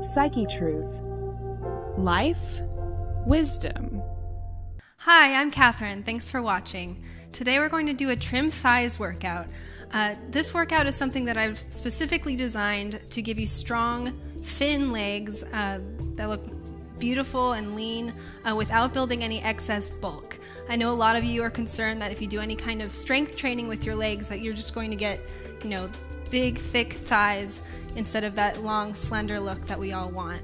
Psyche Truth. Life, wisdom. Hi, I'm Catherine. Thanks for watching. Today we're going to do a trim thighs workout. This workout is something that I've specifically designed to give you strong, thin legs that look beautiful and lean without building any excess bulk. I know a lot of you are concerned that if you do any kind of strength training with your legs that you're just going to get, big, thick thighs instead of that long, slender look that we all want.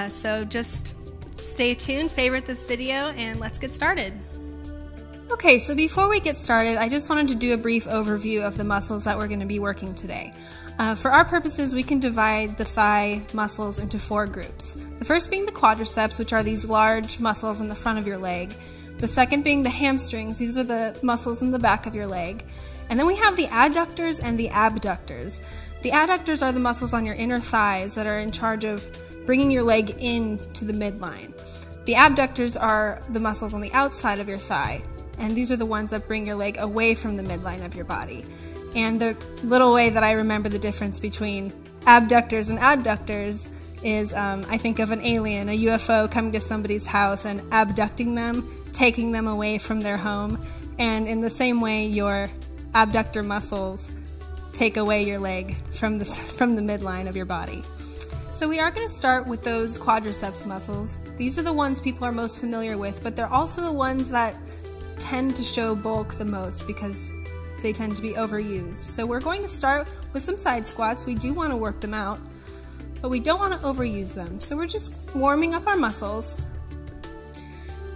So just stay tuned, favorite this video, and let's get started. Okay, so before we get started, I just wanted to do a brief overview of the muscles that we're going to be working today. For our purposes, we can divide the thigh muscles into 4 groups. The first being the quadriceps, which are these large muscles in the front of your leg. The second being the hamstrings. These are the muscles in the back of your leg. And then we have the adductors and the abductors. The adductors are the muscles on your inner thighs that are in charge of bringing your leg into the midline. The abductors are the muscles on the outside of your thigh, and these are the ones that bring your leg away from the midline of your body. And the little way that I remember the difference between abductors and adductors is I think of an alien, a UFO coming to somebody's house and abducting them, taking them away from their home. And in the same way, your abductor muscles take away your leg from the midline of your body. So we are going to start with those quadriceps muscles. These are the ones people are most familiar with, but they're also the ones that tend to show bulk the most because they tend to be overused. So we're going to start with some side squats. We do want to work them out, but we don't want to overuse them. So we're just warming up our muscles.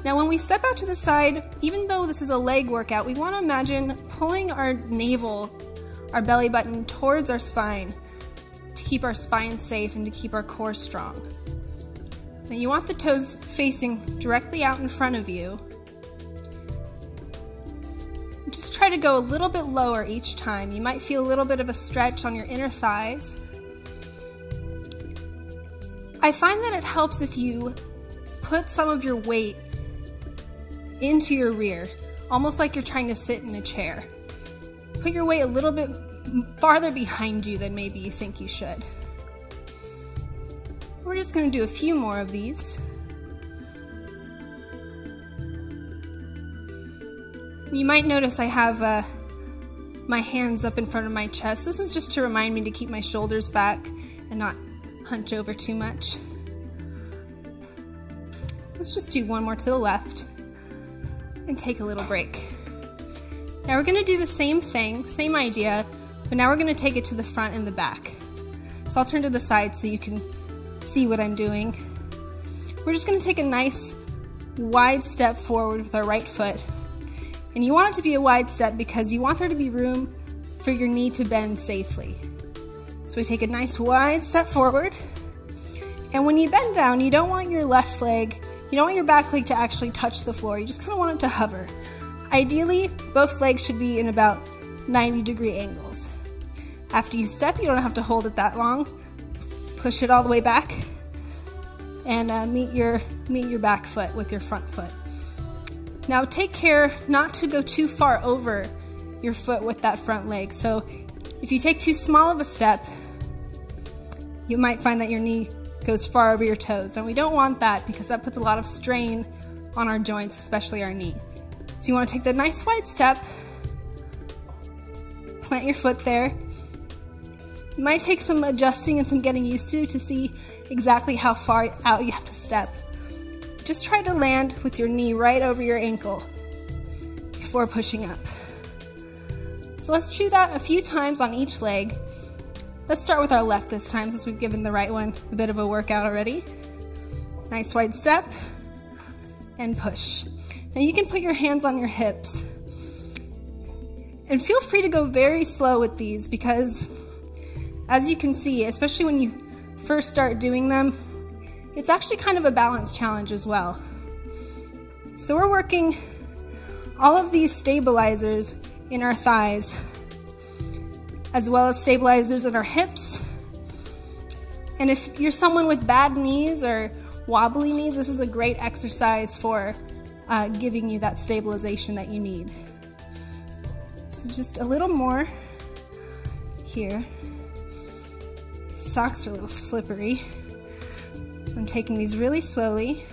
Now when we step out to the side, even though this is a leg workout, we want to imagine pulling our navel, our belly button towards our spine to keep our spine safe and to keep our core strong. Now you want the toes facing directly out in front of you. Just try to go a little bit lower each time. You might feel a little bit of a stretch on your inner thighs. I find that it helps if you put some of your weight into your rear, almost like you're trying to sit in a chair. Put your weight a little bit farther behind you than maybe you think you should. We're just going to do a few more of these. You might notice I have my hands up in front of my chest. This is just to remind me to keep my shoulders back and not hunch over too much. Let's just do one more to the left and take a little break. Now we're going to do the same thing, same idea, but now we're going to take it to the front and the back. So I'll turn to the side so you can see what I'm doing. We're just going to take a nice wide step forward with our right foot. And you want it to be a wide step because you want there to be room for your knee to bend safely. So we take a nice wide step forward. And when you bend down, you don't want your left leg, you don't want your back leg to actually touch the floor. You just kind of want it to hover. Ideally, both legs should be in about 90-degree angles. After you step, you don't have to hold it that long. Push it all the way back and meet your back foot with your front foot. Now take care not to go too far over your foot with that front leg. So if you take too small of a step, you might find that your knee goes far over your toes. And we don't want that because that puts a lot of strain on our joints, especially our knee. So you want to take the nice wide step, plant your foot there. It might take some adjusting and some getting used to see exactly how far out you have to step. Just try to land with your knee right over your ankle before pushing up. So let's do that a few times on each leg. Let's start with our left this time since we've given the right one a bit of a workout already. Nice wide step and push. Now you can put your hands on your hips. And feel free to go very slow with these because as you can see, especially when you first start doing them, it's actually kind of a balance challenge as well. So we're working all of these stabilizers in our thighs, as well as stabilizers in our hips. And if you're someone with bad knees or wobbly knees, this is a great exercise for giving you that stabilization that you need. So just a little more here. Socks are a little slippery. So I'm taking these really slowly.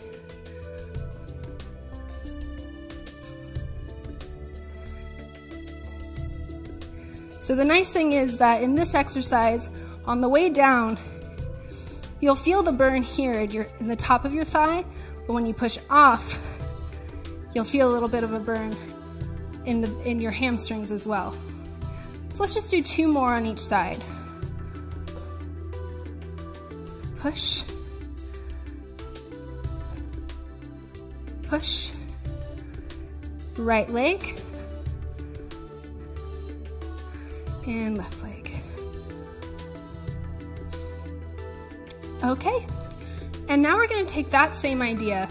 So the nice thing is that in this exercise, on the way down, you'll feel the burn here in the top of your thigh, but when you push off, you'll feel a little bit of a burn in your hamstrings as well. So let's just do 2 more on each side. Push, push, right leg, and left leg. Okay, and now we're going to take that same idea,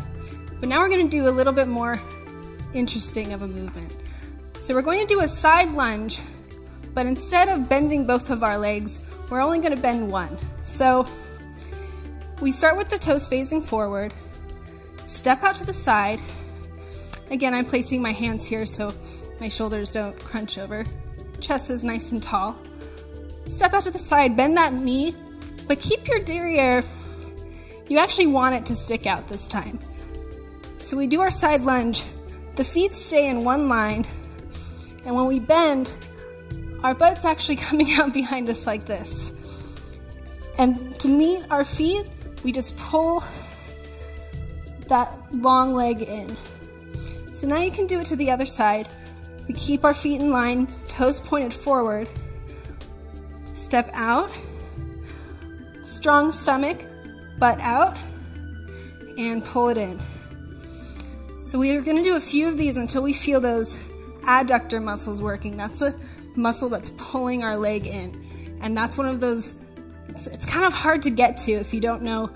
but now we're going to do a little bit more interesting of a movement. So we're going to do a side lunge, but instead of bending both of our legs, we're only going to bend one. So we start with the toes facing forward, step out to the side. Again, I'm placing my hands here so my shoulders don't crunch over. Chest is nice and tall. Step out to the side, bend that knee, but keep your derriere. You actually want it to stick out this time. So we do our side lunge. The feet stay in one line, and when we bend, our butt's actually coming out behind us like this. And to meet our feet, we just pull that long leg in. So now you can do it to the other side. We keep our feet in line, toes pointed forward. Step out, strong stomach, butt out, and pull it in. So we are gonna do a few of these until we feel those adductor muscles working. That's the muscle that's pulling our leg in. And that's one of those, it's kind of hard to get to if you don't know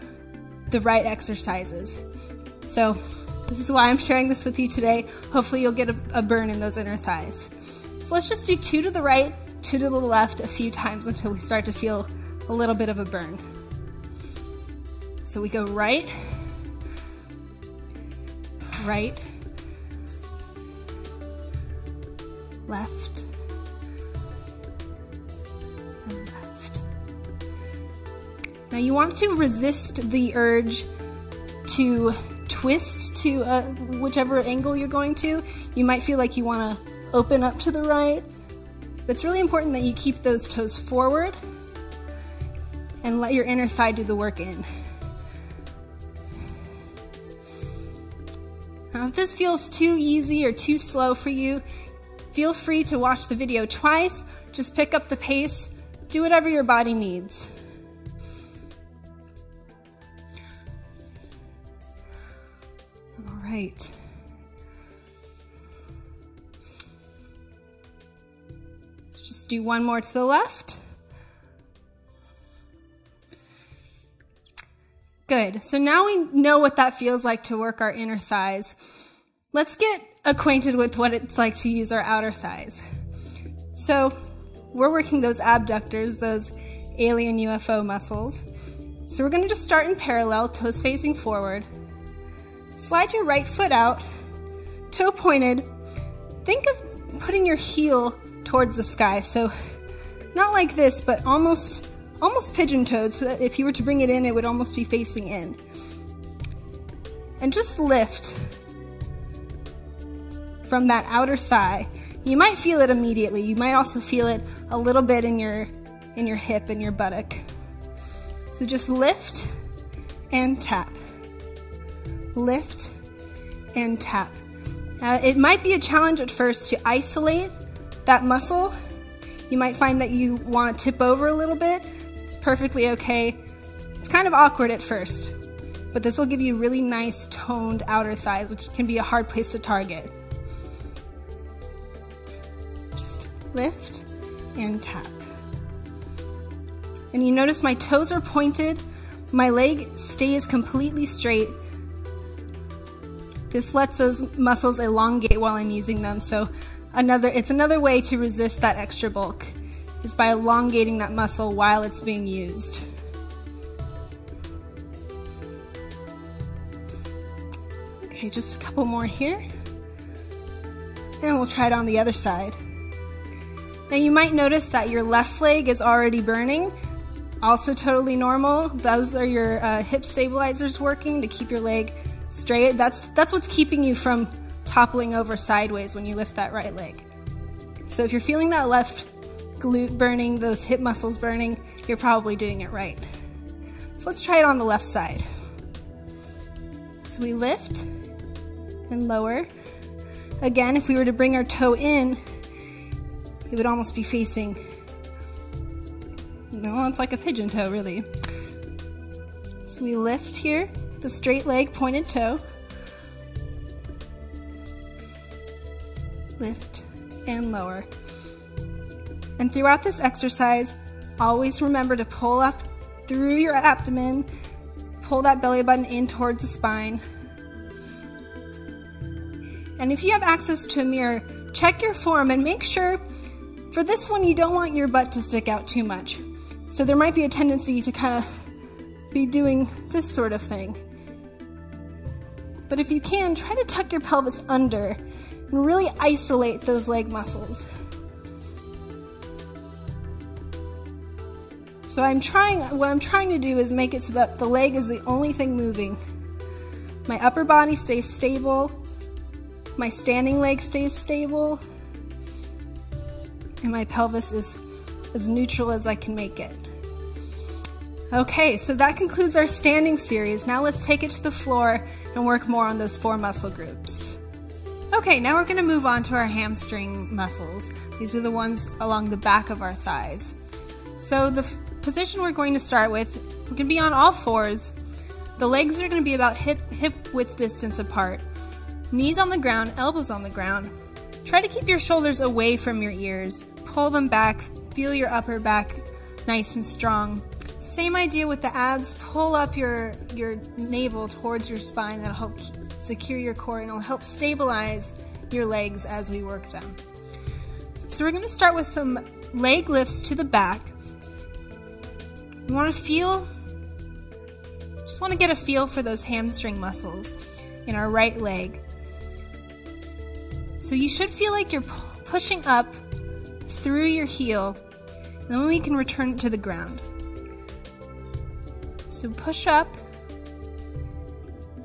the right exercises. So this is why I'm sharing this with you today. Hopefully you'll get a burn in those inner thighs. So let's just do 2 to the right, 2 to the left a few times until we start to feel a little bit of a burn. So we go right, right, left, and left. Now you want to resist the urge to twist to whichever angle you're going to. You might feel like you want to open up to the right. But it's really important that you keep those toes forward and let your inner thigh do the work in. Now if this feels too easy or too slow for you, feel free to watch the video twice. Just pick up the pace. Do whatever your body needs. Right. Let's just do 1 more to the left. Good. So now we know what that feels like to work our inner thighs. Let's get acquainted with what it's like to use our outer thighs. So we're working those abductors, those alien UFO muscles. So we're going to just start in parallel, toes facing forward. Slide your right foot out, toe pointed. Think of putting your heel towards the sky. So not like this, but almost pigeon-toed, so that if you were to bring it in, it would almost be facing in. And just lift from that outer thigh. You might feel it immediately. You might also feel it a little bit in your hip and your buttock. So just lift and tap. Lift and tap. It might be a challenge at first to isolate that muscle. You might find that you want to tip over a little bit. It's perfectly okay. It's kind of awkward at first, but this will give you really nice toned outer thighs, which can be a hard place to target. Just lift and tap. And you notice my toes are pointed, my leg stays completely straight. This lets those muscles elongate while I'm using them, so it's another way to resist that extra bulk, is by elongating that muscle while it's being used. Okay, just a couple more here. And we'll try it on the other side. Now you might notice that your left leg is already burning. Also totally normal. Those are your hip stabilizers working to keep your leg straight. That's what's keeping you from toppling over sideways when you lift that right leg. So if you're feeling that left glute burning, those hip muscles burning, you're probably doing it right. So let's try it on the left side. So we lift and lower. Again, if we were to bring our toe in, it would almost be facing, no, it's like a pigeon toe really. So we lift here, the straight leg, pointed toe. Lift and lower. And throughout this exercise, always remember to pull up through your abdomen, pull that belly button in towards the spine. And if you have access to a mirror, check your form and make sure for this one you don't want your butt to stick out too much. So there might be a tendency to kind of be doing this sort of thing. But if you can, try to tuck your pelvis under and really isolate those leg muscles. So what I'm trying to do is make it so that the leg is the only thing moving. My upper body stays stable, my standing leg stays stable, and my pelvis is as neutral as I can make it. Okay, so that concludes our standing series. Now let's take it to the floor and work more on those 4 muscle groups. Okay, now we're going to move on to our hamstring muscles. These are the ones along the back of our thighs. So the position we're going to start with, we're going to be on all 4s. The legs are going to be about hip width distance apart. Knees on the ground, elbows on the ground. Try to keep your shoulders away from your ears. Pull them back, feel your upper back nice and strong. Same idea with the abs. Pull up your navel towards your spine. That'll help secure your core and it'll help stabilize your legs as we work them. So we're going to start with some leg lifts to the back. You want to just want to get a feel for those hamstring muscles in our right leg. So you should feel like you're pushing up through your heel, and then we can return it to the ground. So push up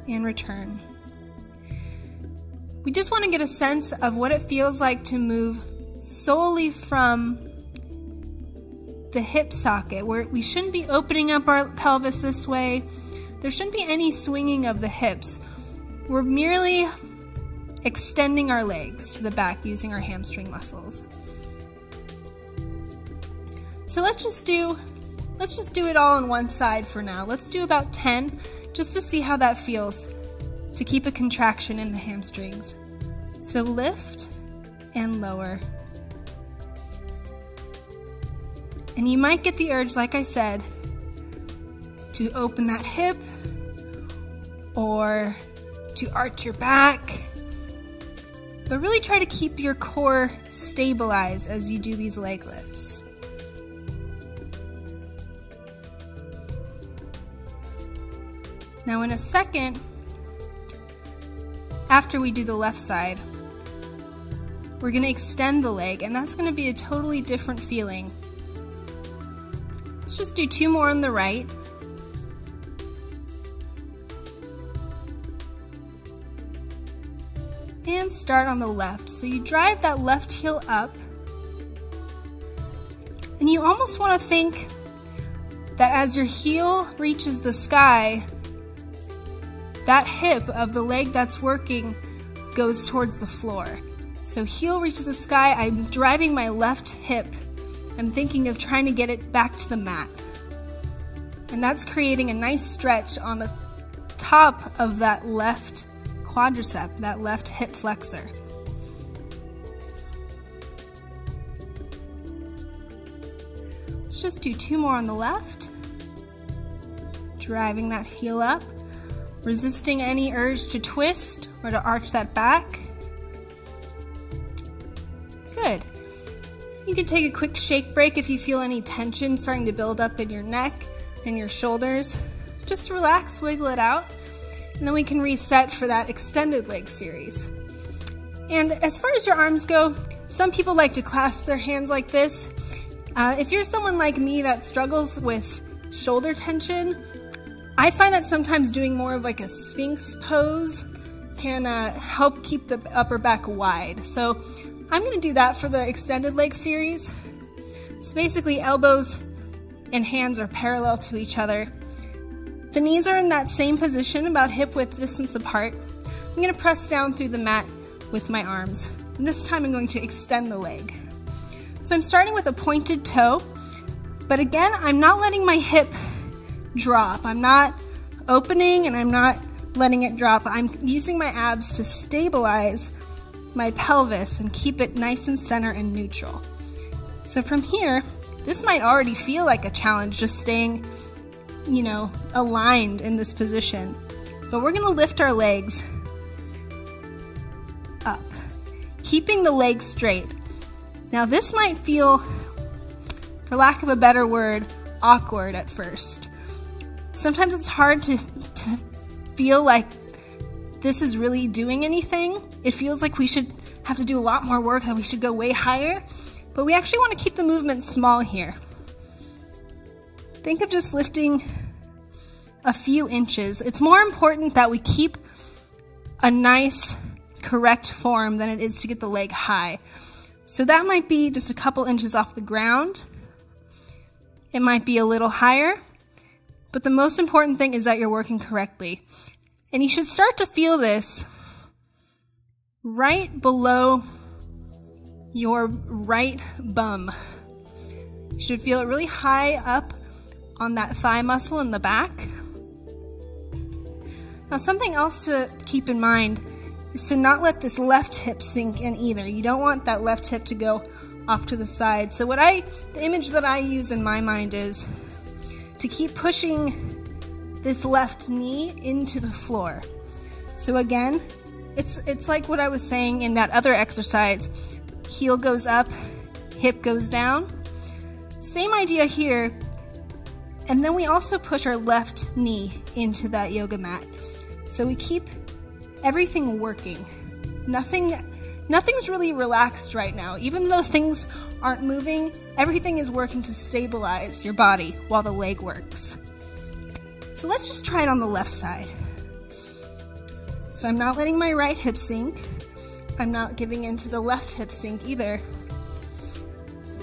and return. We just want to get a sense of what it feels like to move solely from the hip socket, where we shouldn't be opening up our pelvis this way. There shouldn't be any swinging of the hips. We're merely extending our legs to the back using our hamstring muscles. So let's just do it all on one side for now. Let's do about 10 just to see how that feels to keep a contraction in the hamstrings. So lift and lower. And you might get the urge, like I said, to open that hip or to arch your back. But really try to keep your core stabilized as you do these leg lifts. Now in a second, after we do the left side, we're going to extend the leg, and that's going to be a totally different feeling. Let's just do 2 more on the right. And start on the left. So you drive that left heel up, and you almost want to think that as your heel reaches the sky, that hip of the leg that's working goes towards the floor. So heel reaches the sky, I'm driving my left hip. I'm thinking of trying to get it back to the mat. And that's creating a nice stretch on the top of that left quadricep, that left hip flexor. Let's just do 2 more on the left. Driving that heel up, resisting any urge to twist or to arch that back. Good. You can take a quick shake break if you feel any tension starting to build up in your neck and your shoulders. Just relax, wiggle it out, and then we can reset for that extended leg series. And as far as your arms go, some people like to clasp their hands like this, If you're someone like me that struggles with shoulder tension, I find that sometimes doing more of like a Sphinx pose can help keep the upper back wide. So I'm going to do that for the extended leg series. So basically elbows and hands are parallel to each other. The knees are in that same position, about hip width distance apart. I'm going to press down through the mat with my arms. And this time I'm going to extend the leg. So I'm starting with a pointed toe, but again, I'm not letting my hip drop. I'm not opening and I'm not letting it drop. I'm using my abs to stabilize my pelvis and keep it nice and center and neutral. So from here, this might already feel like a challenge, just staying, you know, aligned in this position. But we're gonna lift our legs up, keeping the legs straight. Now this might feel, for lack of a better word, awkward at first. Sometimes it's hard to feel like this is really doing anything. It feels like we should have to do a lot more work, that we should go way higher, but we actually want to keep the movement small here. Think of just lifting a few inches. It's more important that we keep a nice, correct form than it is to get the leg high. So that might be just a couple inches off the ground. It might be a little higher, but the most important thing is that you're working correctly. And you should start to feel this right below your right bum. You should feel it really high up on that thigh muscle in the back. Now something else to keep in mind is to not let this left hip sink in either. You don't want that left hip to go off to the side. So the image that I use in my mind is to keep pushing this left knee into the floor. So again, it's like what I was saying in that other exercise. Heel goes up, hip goes down. Same idea here. And then we also push our left knee into that yoga mat. So we keep everything working. Nothing's really relaxed right now. Even though things aren't moving, everything is working to stabilize your body while the leg works. So let's just try it on the left side. So I'm not letting my right hip sink. I'm not giving into the left hip sink either.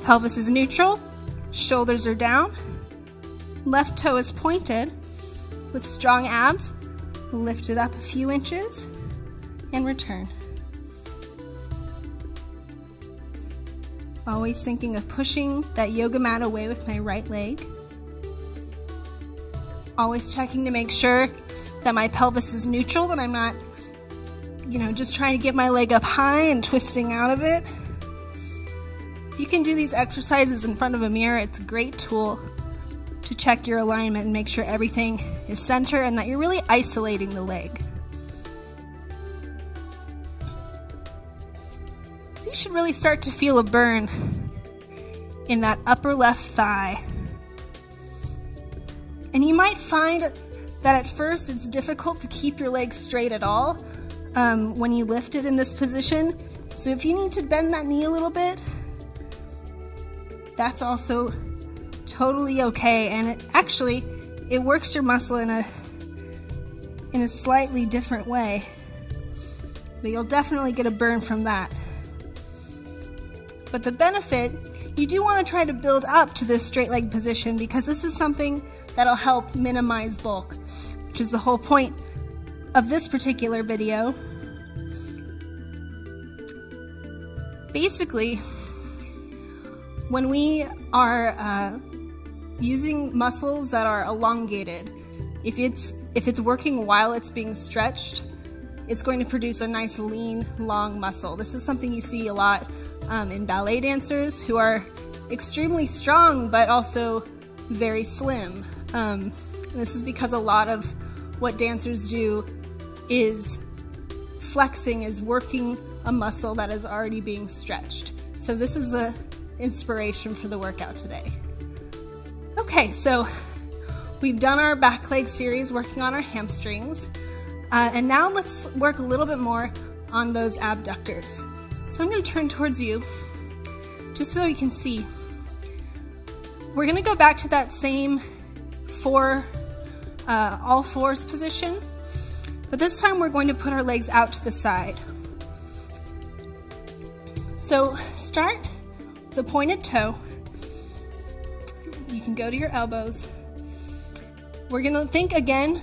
Pelvis is neutral, shoulders are down, left toe is pointed. With strong abs, lift it up a few inches and return. Always thinking of pushing that yoga mat away with my right leg. Always checking to make sure that my pelvis is neutral, that I'm not, just trying to get my leg up high and twisting out of it. You can do these exercises in front of a mirror. It's a great tool to check your alignment and make sure everything is center and that you're really isolating the leg. So you should really start to feel a burn in that upper left thigh. And you might find that at first it's difficult to keep your leg straight at all when you lift it in this position. So if you need to bend that knee a little bit, that's also totally okay. And it works your muscle in a slightly different way. But you'll definitely get a burn from that. But the benefit, you do want to try to build up to this straight leg position, because this is something that'll help minimize bulk, which is the whole point of this particular video. Basically, when we are using muscles that are elongated, if it's working while it's being stretched, it's going to produce a nice lean, long muscle. This is something you see a lot in ballet dancers who are extremely strong but also very slim. This is because a lot of what dancers do is flexing, is working a muscle that is already being stretched. So this is the inspiration for the workout today. Okay, so we've done our back leg series working on our hamstrings, and now let's work a little bit more on those abductors. So I'm going to turn towards you just so you can see. we're gonna go back to that same all fours position, but this time we're going to put our legs out to the side. So start the pointed toe. You can go to your elbows. We're gonna think again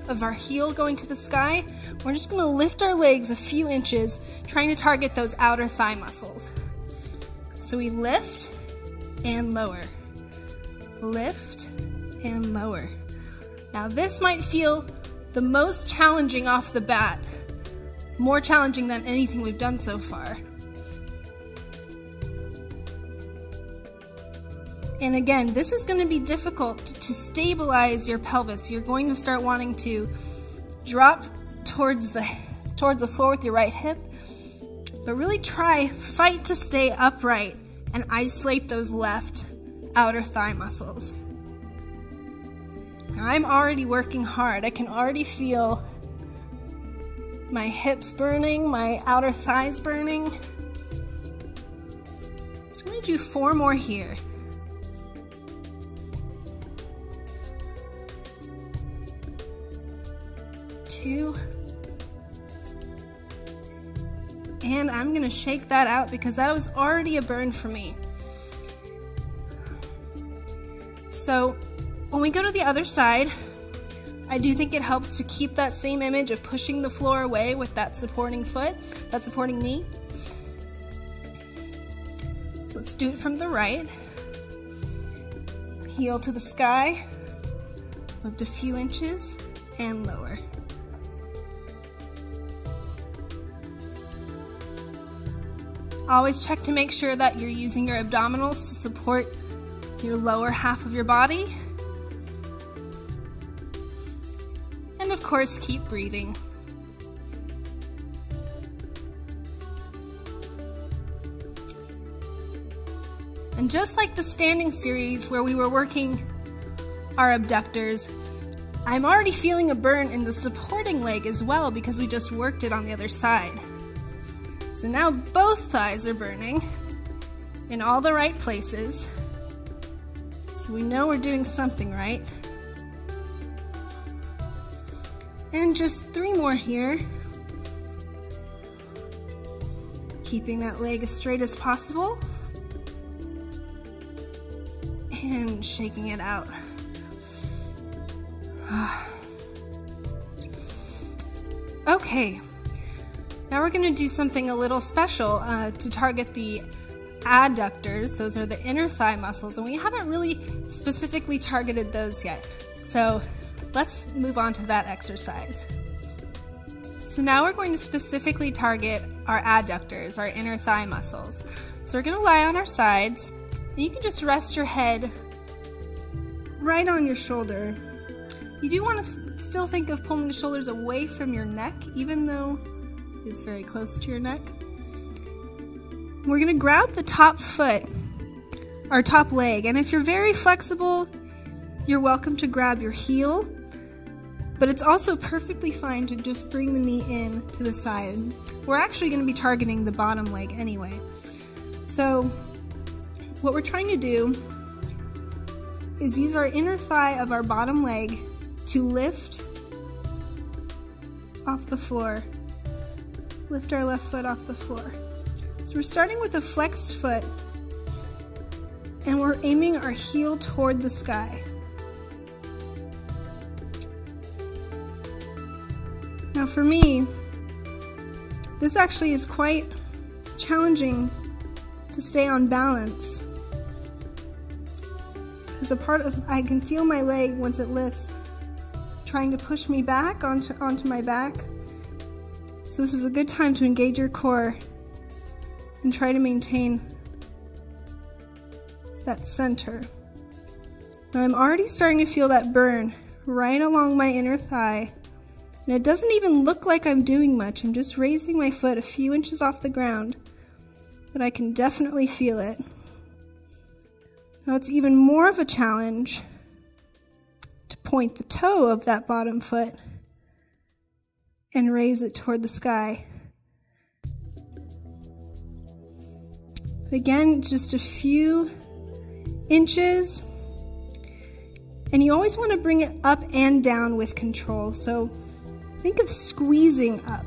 of our heel going to the sky. We're just gonna lift our legs a few inches, trying to target those outer thigh muscles. So we lift and lower, lift and lower. Now this might feel the most challenging off the bat, more challenging than anything we've done so far. And again, this is going to be difficult to stabilize your pelvis. You're going to start wanting to drop towards the floor with your right hip, but really fight to stay upright and isolate those left outer thigh muscles. Now, I'm already working hard. I can already feel my hips burning, my outer thighs burning. So I'm going to do 4 more here. 2, and I'm gonna shake that out because that was already a burn for me. So when we go to the other side, I do think it helps to keep that same image of pushing the floor away with that supporting foot, that supporting knee. So let's do it from the right. Heel to the sky, lift a few inches, and lower. Always check to make sure that you're using your abdominals to support your lower half of your body. And of course, keep breathing. And just like the standing series where we were working our abductors, I'm already feeling a burn in the supporting leg as well because we just worked it on the other side. So now both thighs are burning in all the right places. So we know we're doing something right. And just 3 more here. Keeping that leg as straight as possible. And shaking it out. Okay. Now we're going to do something a little special to target the adductors. Those are the inner thigh muscles, and we haven't really specifically targeted those yet. So let's move on to that exercise. So now we're going to specifically target our adductors, our inner thigh muscles. So we're going to lie on our sides, and you can just rest your head right on your shoulder. You do want to still think of pulling the shoulders away from your neck, even though it's very close to your neck. We're gonna grab the top foot, or top leg, and if you're very flexible, you're welcome to grab your heel, but it's also perfectly fine to just bring the knee in to the side. We're actually gonna be targeting the bottom leg anyway. So what we're trying to do is use our inner thigh of our bottom leg to lift off the floor. Lift our left foot off the floor. So we're starting with a flexed foot, and we're aiming our heel toward the sky. Now for me, this actually is quite challenging to stay on balance. Because I can feel my leg once it lifts, trying to push me back onto my back. So this is a good time to engage your core and try to maintain that center. Now I'm already starting to feel that burn right along my inner thigh. And it doesn't even look like I'm doing much. I'm just raising my foot a few inches off the ground, but I can definitely feel it. Now it's even more of a challenge to point the toe of that bottom foot and raise it toward the sky. Again, just a few inches. And you always want to bring it up and down with control. So think of squeezing up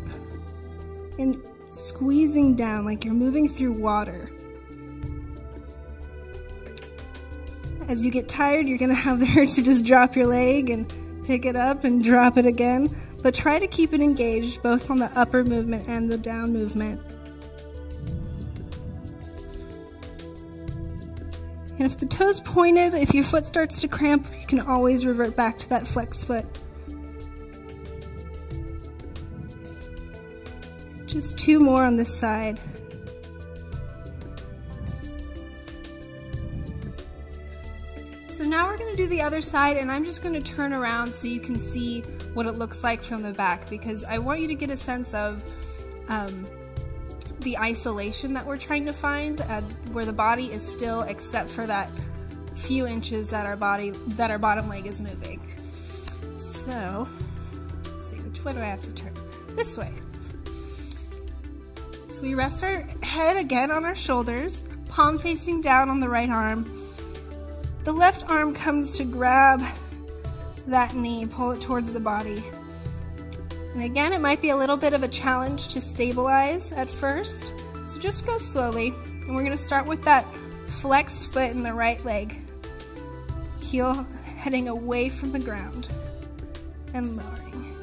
and squeezing down like you're moving through water. As you get tired, you're gonna have the urge to just drop your leg and pick it up and drop it again, but try to keep it engaged both on the upper movement and the down movement. And if the toe's pointed, if your foot starts to cramp, you can always revert back to that flex foot. Just 2 more on this side. So now we're going to do the other side, and I'm just going to turn around so you can see what it looks like from the back, because I want you to get a sense of the isolation that we're trying to find, where the body is still except for that few inches that our bottom leg is moving. So let's see, which way do I have to turn? This way. So we rest our head again on our shoulders, palm facing down on the right arm. The left arm comes to grab that knee, pull it towards the body. And again, it might be a little bit of a challenge to stabilize at first, so just go slowly. And we're gonna start with that flexed foot in the right leg. Heel heading away from the ground and lowering.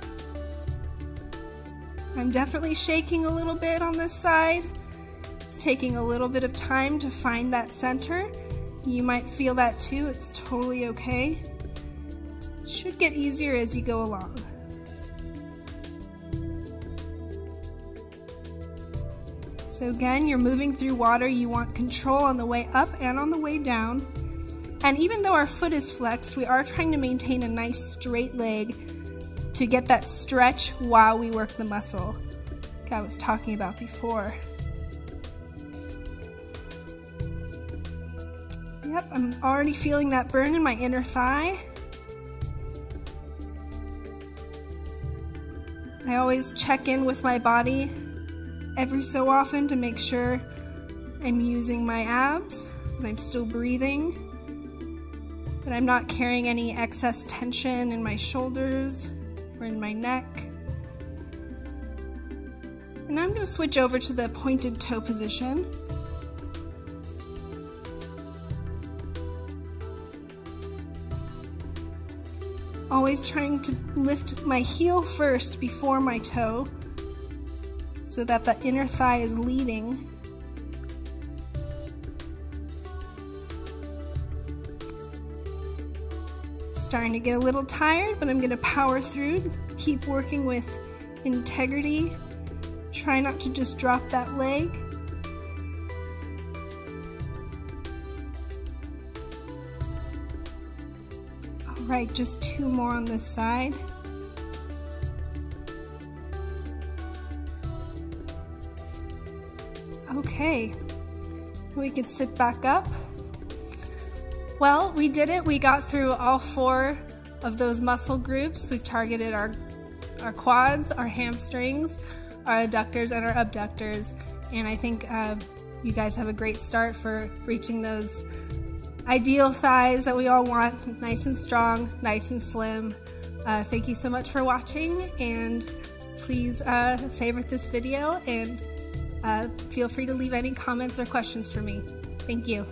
I'm definitely shaking a little bit on this side. It's taking a little bit of time to find that center. You might feel that too, it's totally okay. It should get easier as you go along. So again, you're moving through water, you want control on the way up and on the way down. And even though our foot is flexed, we are trying to maintain a nice straight leg to get that stretch while we work the muscle like I was talking about before. Yep, I'm already feeling that burn in my inner thigh. I always check in with my body every so often to make sure I'm using my abs, that I'm still breathing, that I'm not carrying any excess tension in my shoulders or in my neck. And now I'm going to switch over to the pointed toe position. Always trying to lift my heel first before my toe so that the inner thigh is leading. Starting to get a little tired, but I'm going to power through, keep working with integrity. Try not to just drop that leg. Right, just 2 more on this side. Okay, we can sit back up. Well, we did it. We got through all 4 of those muscle groups. We've targeted our quads, our hamstrings, our adductors, and our abductors. And I think you guys have a great start for reaching those ideal thighs that we all want, nice and strong, nice and slim. Thank you so much for watching, and please favorite this video, and feel free to leave any comments or questions for me. Thank you.